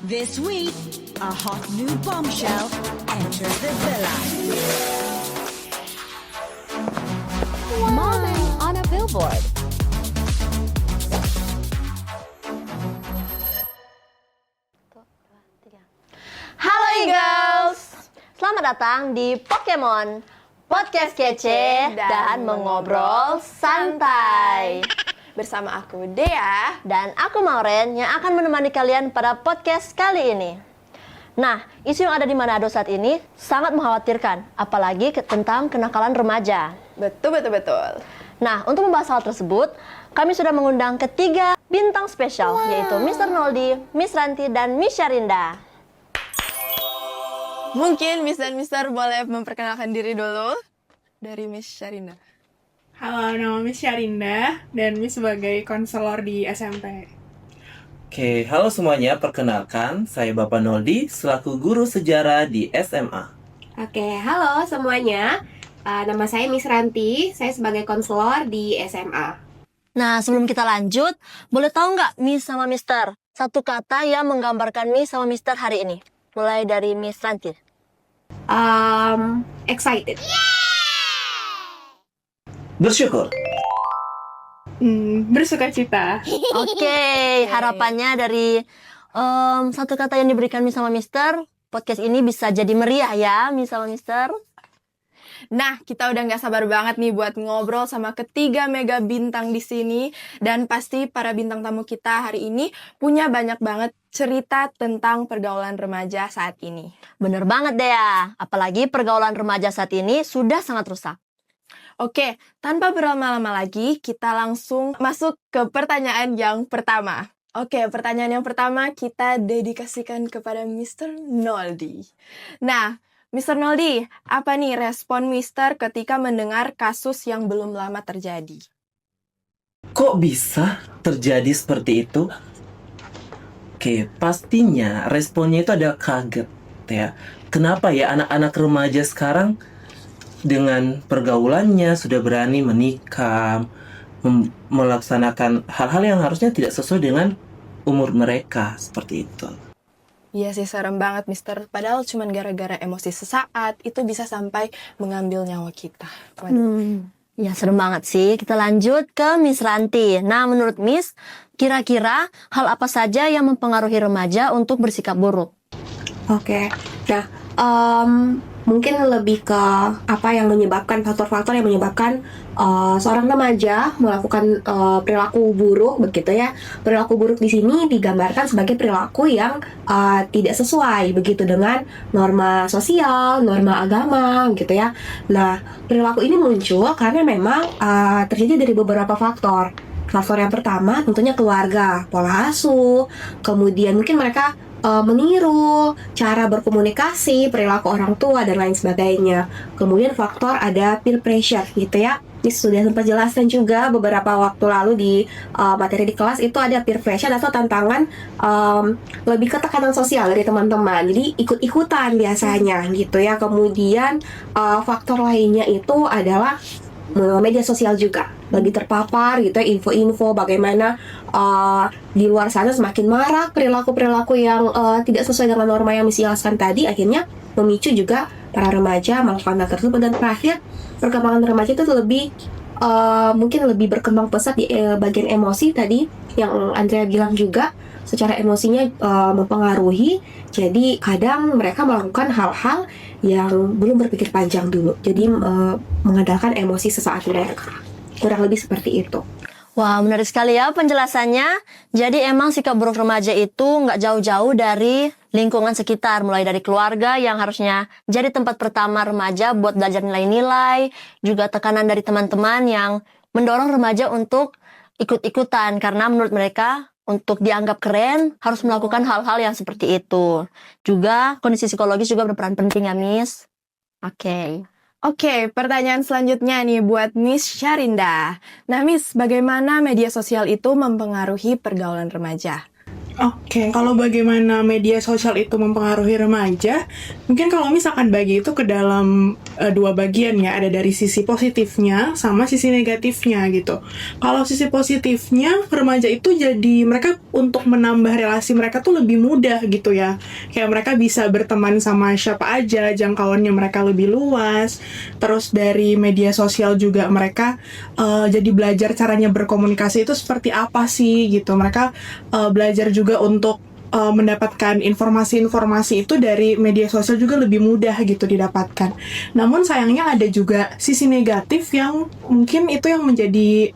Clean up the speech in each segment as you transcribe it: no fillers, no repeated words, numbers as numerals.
This week, a hot new bombshell enters the villa. Momming on a billboard. Halo Eagles, selamat datang di Pokemon Podcast kece dan mengobrol santai. Bersama aku Dea Dan aku Mauren yang akan menemani kalian pada podcast kali ini. Nah, isu yang ada di Manado saat ini sangat mengkhawatirkan, apalagi tentang kenakalan remaja. Betul. Nah, untuk membahas hal tersebut, kami sudah mengundang ketiga bintang spesial, yaitu Mr. Noldi, Miss Ranti, dan Miss Syarinda. Mungkin Miss dan Mister boleh memperkenalkan diri dulu. Dari Miss Syarinda. Halo, nama Miss Syarinda dan Miss sebagai konselor di SMP. Oke, halo semuanya, perkenalkan saya Bapak Noldi selaku guru sejarah di SMA. Oke, halo semuanya. Nama saya Miss Ranti, saya sebagai konselor di SMA. Nah, sebelum kita lanjut, boleh tahu nggak Miss sama Mister? Satu kata yang menggambarkan Miss sama Mister hari ini. Mulai dari Miss Ranti. Excited. Bersyukur. Bersuka cita. Oke, harapannya dari satu kata yang diberikan Miss sama Mister, podcast ini bisa jadi meriah ya, Miss sama Mister. Nah, kita udah nggak sabar banget nih buat ngobrol sama ketiga mega bintang di sini. Dan pasti para bintang tamu kita hari ini punya banyak banget cerita tentang pergaulan remaja saat ini. Bener banget deh ya, apalagi pergaulan remaja saat ini sudah sangat rusak. Oke, tanpa berlama-lama lagi, kita langsung masuk ke pertanyaan yang pertama. Oke, pertanyaan yang pertama kita dedikasikan kepada Mr. Noldi. Nah, Mr. Noldi, apa nih respon Mister ketika mendengar kasus yang belum lama terjadi? Kok bisa terjadi seperti itu? Oke, pastinya responnya itu ada kaget ya. Kenapa ya anak-anak remaja sekarang dengan pergaulannya sudah berani menikah, melaksanakan hal-hal yang harusnya tidak sesuai dengan umur mereka, seperti itu. Iya sih, serem banget Mister. Padahal cuma gara-gara emosi sesaat, itu bisa sampai mengambil nyawa kita. Ya serem banget sih. Kita lanjut ke Miss Ranti. Nah, menurut Miss, kira-kira hal apa saja yang mempengaruhi remaja untuk bersikap buruk? Oke, nah mungkin lebih ke apa yang menyebabkan, faktor-faktor yang menyebabkan seorang remaja melakukan perilaku buruk begitu ya. Perilaku buruk di sini digambarkan sebagai perilaku yang tidak sesuai begitu dengan norma sosial, norma agama gitu ya. Nah, perilaku ini muncul karena memang terjadi dari beberapa faktor. Faktor yang pertama tentunya keluarga, pola asuh, kemudian mungkin mereka meniru cara berkomunikasi, perilaku orang tua, dan lain sebagainya. Kemudian faktor ada peer pressure gitu ya. Ini sudah sempat jelaskan juga beberapa waktu lalu di materi di kelas, itu ada peer pressure atau tantangan lebih ke tekanan sosial dari teman-teman. Jadi ikut-ikutan biasanya gitu ya. Kemudian faktor lainnya itu adalah media sosial juga, lebih terpapar gitu ya, info-info bagaimana di luar sana semakin marak perilaku-perilaku yang tidak sesuai dengan norma yang dijelaskan tadi, akhirnya memicu juga para remaja melakukan hal tersebut. Dan terakhir, perkembangan remaja itu lebih mungkin lebih berkembang pesat di bagian emosi tadi yang Andrea bilang juga, secara emosinya mempengaruhi. Jadi kadang mereka melakukan hal-hal yang belum berpikir panjang dulu, jadi mengandalkan emosi sesaat mereka. Kurang lebih seperti itu. Wah, menarik sekali ya penjelasannya. Jadi emang sikap buruk remaja itu nggak jauh-jauh dari lingkungan sekitar, mulai dari keluarga yang harusnya jadi tempat pertama remaja buat belajar nilai-nilai, juga tekanan dari teman-teman yang mendorong remaja untuk ikut-ikutan karena menurut mereka untuk dianggap keren harus melakukan hal-hal yang seperti itu. Juga kondisi psikologis juga berperan penting ya, Miss. Oke, pertanyaan selanjutnya nih buat Miss Syarinda. Nah Miss, bagaimana media sosial itu mempengaruhi pergaulan remaja? Oke, kalau bagaimana media sosial itu mempengaruhi remaja, mungkin kalau misalkan bagi itu ke dalam dua bagian ya, ada dari sisi positifnya sama sisi negatifnya gitu. Kalau sisi positifnya, remaja itu jadi mereka untuk menambah relasi mereka tuh lebih mudah gitu ya. Kayak mereka bisa berteman sama siapa aja, jangkauannya mereka lebih luas. Terus dari media sosial juga mereka jadi belajar caranya berkomunikasi itu seperti apa sih gitu. Mereka belajar juga untuk mendapatkan informasi-informasi itu dari media sosial juga lebih mudah gitu didapatkan. Namun sayangnya ada juga sisi negatif yang mungkin itu yang menjadi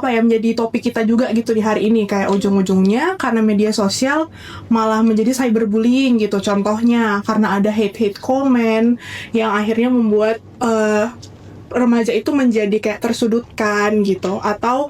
menjadi topik kita juga gitu di hari ini, kayak ujung-ujungnya karena media sosial malah menjadi cyberbullying gitu. Contohnya karena ada hate comment yang akhirnya membuat remaja itu menjadi kayak tersudutkan gitu, atau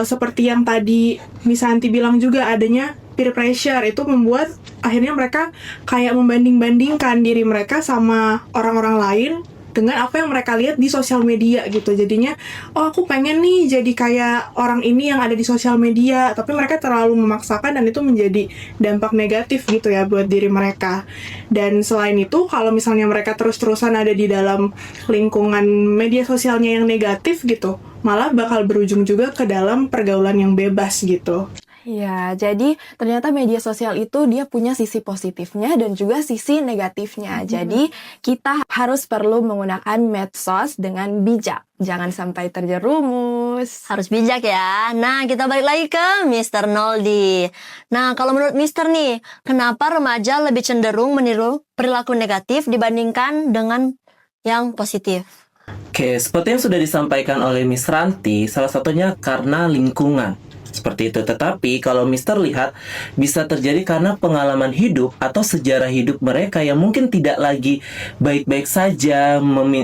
seperti yang tadi Miss Santi bilang juga adanya peer pressure, itu membuat akhirnya mereka kayak membanding-bandingkan diri mereka sama orang-orang lain dengan apa yang mereka lihat di sosial media gitu. Jadinya, oh aku pengen nih jadi kayak orang ini yang ada di sosial media, tapi mereka terlalu memaksakan dan itu menjadi dampak negatif gitu ya buat diri mereka. Dan selain itu, kalau misalnya mereka terus-terusan ada di dalam lingkungan media sosialnya yang negatif gitu, malah bakal berujung juga ke dalam pergaulan yang bebas gitu. Ya, jadi ternyata media sosial itu dia punya sisi positifnya dan juga sisi negatifnya. Jadi kita harus perlu menggunakan medsos dengan bijak. Jangan sampai terjerumus. Harus bijak ya. Nah, kita balik lagi ke Mr. Noldi. Nah, kalau menurut Mr. nih, kenapa remaja lebih cenderung meniru perilaku negatif dibandingkan dengan yang positif? Oke, seperti yang sudah disampaikan oleh Miss Ranti, salah satunya karena lingkungan. Seperti itu. Tetapi kalau Mister lihat, bisa terjadi karena pengalaman hidup atau sejarah hidup mereka yang mungkin tidak lagi baik-baik saja,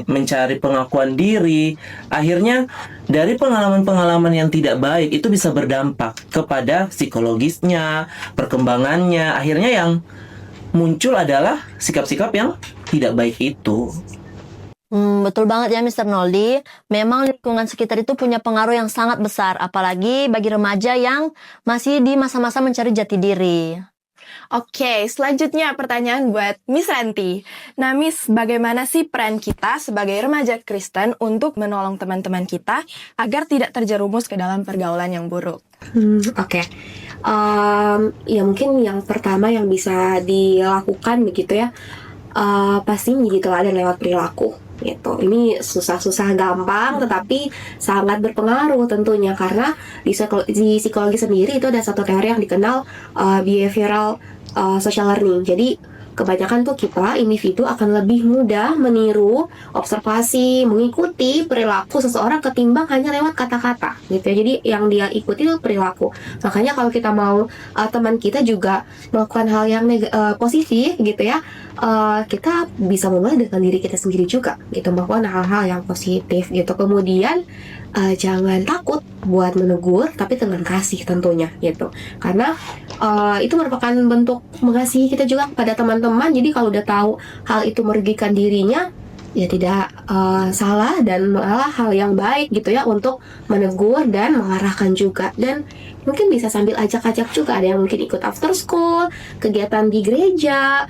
mencari pengakuan diri. Akhirnya dari pengalaman-pengalaman yang tidak baik itu bisa berdampak kepada psikologisnya, perkembangannya. Akhirnya yang muncul adalah sikap-sikap yang tidak baik itu. Betul banget ya Mr. Noldi. Memang lingkungan sekitar itu punya pengaruh yang sangat besar, apalagi bagi remaja yang masih di masa-masa mencari jati diri. Oke, selanjutnya pertanyaan buat Miss Ranti. Nah, Miss, bagaimana sih peran kita sebagai remaja Kristen untuk menolong teman-teman kita agar tidak terjerumus ke dalam pergaulan yang buruk? Oke. Ya mungkin yang pertama yang bisa dilakukan begitu ya, pasti menjadi teladan lewat perilaku gitu. Ini susah-susah gampang tetapi sangat berpengaruh tentunya, karena di psikologi sendiri itu ada satu teori yang dikenal behavioral social learning. Jadi kebanyakan tuh kita individu akan lebih mudah meniru, observasi, mengikuti perilaku seseorang ketimbang hanya lewat kata-kata gitu ya. Jadi yang dia ikuti itu perilaku. Makanya kalau kita mau teman kita juga melakukan hal yang positif gitu ya, kita bisa memulai dengan diri kita sendiri juga gitu, melakukan hal-hal yang positif gitu. Kemudian jangan takut buat menegur, tapi dengan kasih tentunya gitu, karena itu merupakan bentuk mengasihi kita juga kepada teman-teman. Jadi kalau udah tahu hal itu merugikan dirinya, ya tidak salah dan malah hal yang baik gitu ya untuk menegur dan mengarahkan juga. Dan mungkin bisa sambil ajak-ajak juga, ada yang mungkin ikut after school, kegiatan di gereja,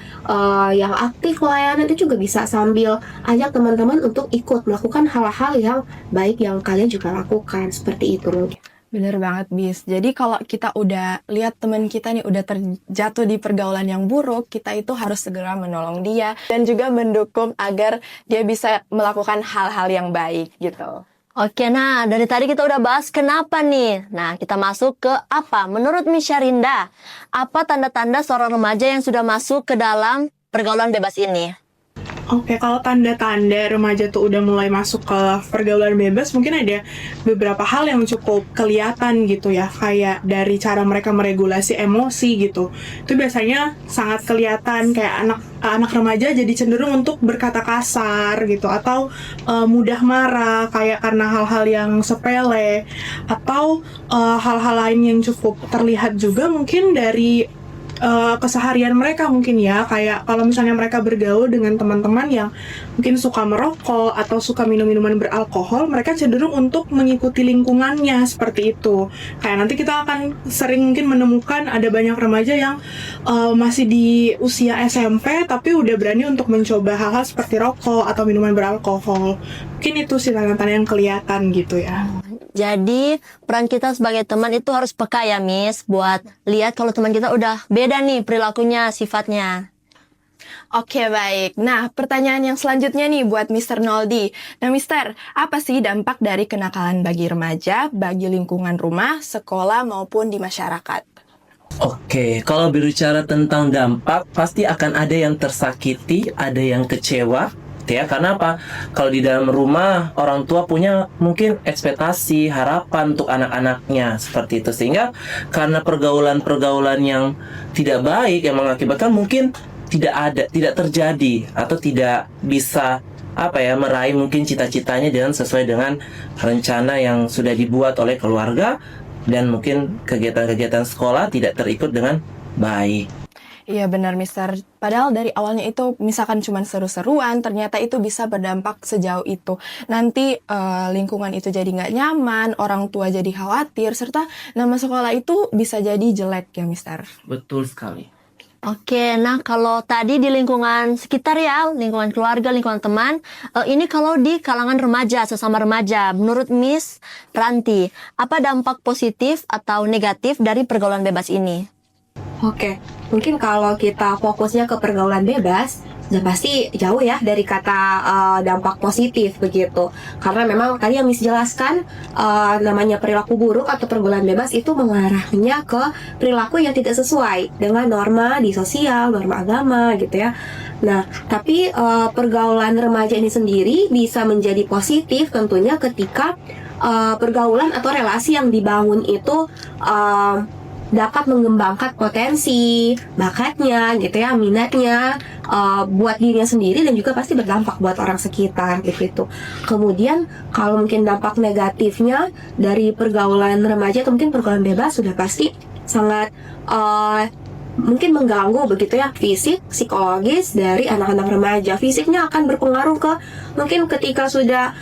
yang aktif pelayanan, itu juga bisa sambil ajak teman-teman untuk ikut melakukan hal-hal yang baik yang kalian juga lakukan, seperti itu mungkin. Bener banget, Bis. Jadi kalau kita udah lihat teman kita nih udah terjatuh di pergaulan yang buruk, kita itu harus segera menolong dia dan juga mendukung agar dia bisa melakukan hal-hal yang baik gitu. Oke, nah dari tadi kita udah bahas kenapa nih. Nah, kita masuk ke apa? Menurut Miss Syarinda, apa tanda-tanda seorang remaja yang sudah masuk ke dalam pergaulan bebas ini? Oke, kalau tanda-tanda remaja tuh udah mulai masuk ke pergaulan bebas, mungkin ada beberapa hal yang cukup kelihatan gitu ya, kayak dari cara mereka meregulasi emosi gitu. Itu biasanya sangat kelihatan, kayak anak remaja jadi cenderung untuk berkata kasar gitu, atau mudah marah kayak karena hal-hal yang sepele, atau hal-hal lain yang cukup terlihat juga mungkin dari keseharian mereka mungkin ya, kayak kalau misalnya mereka bergaul dengan teman-teman yang mungkin suka merokok atau suka minum-minuman beralkohol, mereka cenderung untuk mengikuti lingkungannya seperti itu. Kayak nanti kita akan sering mungkin menemukan ada banyak remaja yang masih di usia SMP tapi udah berani untuk mencoba hal-hal seperti rokok atau minuman beralkohol. Mungkin itu sih tanda-tanda yang kelihatan gitu ya. Jadi peran kita sebagai teman itu harus peka ya Miss, buat lihat kalau teman kita udah beda nih perilakunya, sifatnya. Oke, baik. Nah, pertanyaan yang selanjutnya nih buat Mr. Noldi. Nah, Mister, apa sih dampak dari kenakalan bagi remaja, bagi lingkungan rumah, sekolah, maupun di masyarakat? Oke, kalau berbicara tentang dampak, pasti akan ada yang tersakiti, ada yang kecewa, ya. Karena apa? Kalau di dalam rumah, orang tua punya mungkin ekspektasi, harapan untuk anak-anaknya seperti itu. Sehingga karena pergaulan-pergaulan yang tidak baik yang mengakibatkan mungkin tidak terjadi atau tidak bisa meraih mungkin cita-citanya dengan sesuai dengan rencana yang sudah dibuat oleh keluarga, dan mungkin kegiatan-kegiatan sekolah tidak terikut dengan baik. Iya benar, Mister. Padahal dari awalnya itu misalkan cuma seru-seruan, ternyata itu bisa berdampak sejauh itu. Nanti lingkungan itu jadi nggak nyaman, orang tua jadi khawatir, serta nama sekolah itu bisa jadi jelek ya, Mister. Betul sekali. Oke, nah kalau tadi di lingkungan sekitar ya, lingkungan keluarga, lingkungan teman, ini kalau di kalangan remaja, sesama remaja, menurut Miss Ranti, apa dampak positif atau negatif dari pergaulan bebas ini? Oke, mungkin kalau kita fokusnya ke pergaulan bebas, udah pasti jauh ya dari kata dampak positif begitu. Karena memang tadi yang Miss jelaskan, namanya perilaku buruk atau pergaulan bebas itu mengarahnya ke perilaku yang tidak sesuai dengan norma di sosial, norma agama gitu ya. Nah, tapi pergaulan remaja ini sendiri bisa menjadi positif tentunya ketika pergaulan atau relasi yang dibangun itu dapat mengembangkan potensi, bakatnya gitu ya, minatnya buat dirinya sendiri dan juga pasti berdampak buat orang sekitar gitu. Kemudian kalau mungkin dampak negatifnya dari pergaulan remaja atau mungkin pergaulan bebas sudah pasti sangat mungkin mengganggu begitu ya fisik, psikologis dari anak-anak remaja. Fisiknya akan berpengaruh ke mungkin ketika sudah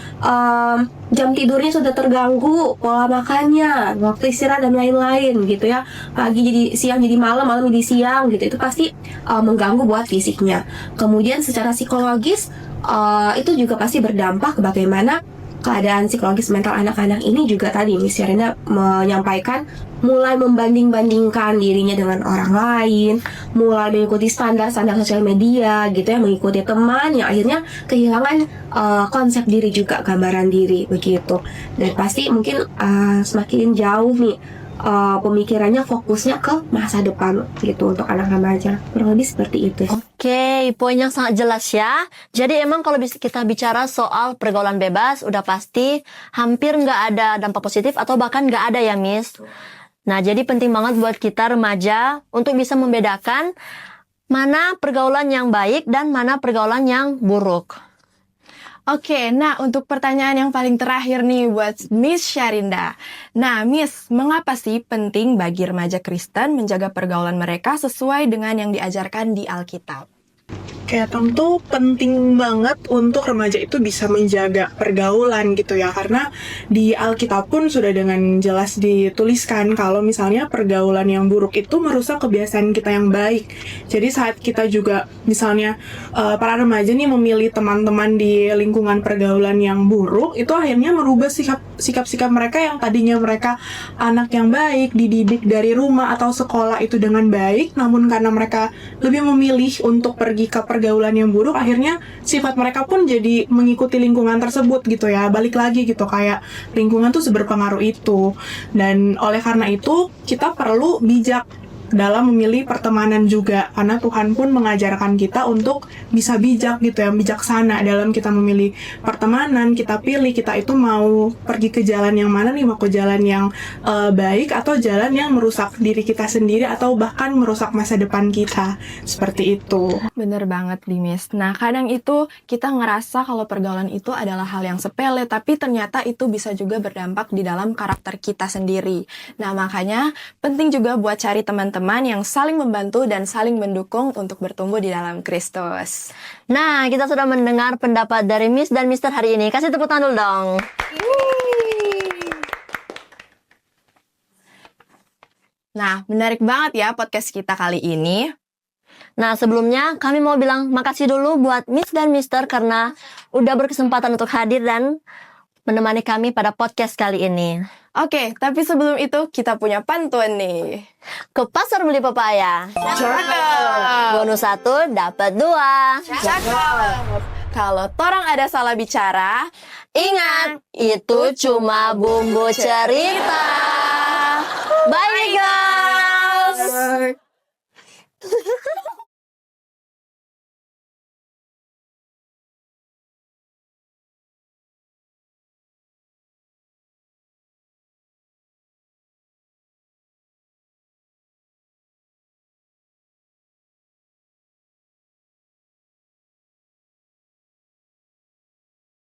jam tidurnya sudah terganggu, pola makannya, waktu istirahat dan lain-lain gitu ya. Pagi jadi siang jadi malam, malam jadi siang gitu. Itu pasti mengganggu buat fisiknya. Kemudian secara psikologis itu juga pasti berdampak bagaimana keadaan psikologis mental anak-anak ini juga tadi Miss Sherina menyampaikan mulai membanding-bandingkan dirinya dengan orang lain, mulai mengikuti standar-standar sosial media gitu ya, mengikuti teman yang akhirnya kehilangan konsep diri juga, gambaran diri begitu. Dan pasti mungkin semakin jauh nih pemikirannya fokusnya ke masa depan gitu untuk anak remaja. Kurang lebih seperti itu. Oke, poin yang sangat jelas ya. Jadi emang kalau kita bicara soal pergaulan bebas, udah pasti hampir nggak ada dampak positif atau bahkan nggak ada ya, Miss. Nah, jadi penting banget buat kita remaja untuk bisa membedakan mana pergaulan yang baik dan mana pergaulan yang buruk. Oke, nah untuk pertanyaan yang paling terakhir nih buat Miss Syarinda. Nah, Miss, mengapa sih penting bagi remaja Kristen menjaga pergaulan mereka sesuai dengan yang diajarkan di Alkitab? Kayak tentu penting banget untuk remaja itu bisa menjaga pergaulan gitu ya, karena di Alkitab pun sudah dengan jelas dituliskan kalau misalnya pergaulan yang buruk itu merusak kebiasaan kita yang baik. Jadi saat kita juga misalnya para remaja nih memilih teman-teman di lingkungan pergaulan yang buruk, itu akhirnya merubah sikap-sikap mereka yang tadinya mereka anak yang baik, dididik dari rumah atau sekolah itu dengan baik, namun karena mereka lebih memilih untuk pergi ke pergaulan yang buruk, akhirnya sifat mereka pun jadi mengikuti lingkungan tersebut gitu ya. Balik lagi gitu, kayak lingkungan tuh seberpengaruh itu. Dan oleh karena itu kita perlu bijak dalam memilih pertemanan juga, karena Tuhan pun mengajarkan kita untuk bisa bijak gitu ya, bijaksana dalam kita memilih pertemanan. Kita pilih kita itu mau pergi ke jalan yang mana nih, mau ke jalan yang baik atau jalan yang merusak diri kita sendiri atau bahkan merusak masa depan kita, seperti itu. Bener banget nih, Miss. Nah, kadang itu kita ngerasa kalau pergaulan itu adalah hal yang sepele, tapi ternyata itu bisa juga berdampak di dalam karakter kita sendiri. Nah, makanya penting juga buat cari teman-teman teman-teman yang saling membantu dan saling mendukung untuk bertumbuh di dalam Kristus. Nah, kita sudah mendengar pendapat dari Miss dan Mister hari ini. Kasih tepuk tangan dulu dong. Nah, menarik banget ya podcast kita kali ini. Nah, sebelumnya kami mau bilang makasih dulu buat Miss dan Mister karena udah berkesempatan untuk hadir dan menemani kami pada podcast kali ini. Oke, tapi sebelum itu kita punya pantun nih. Ke pasar beli pepaya. Cakep. Bonus 1 dapat 2. Cakep. Kalau torang ada salah bicara, Ingat, itu cuma bumbu cerita. Bye guys.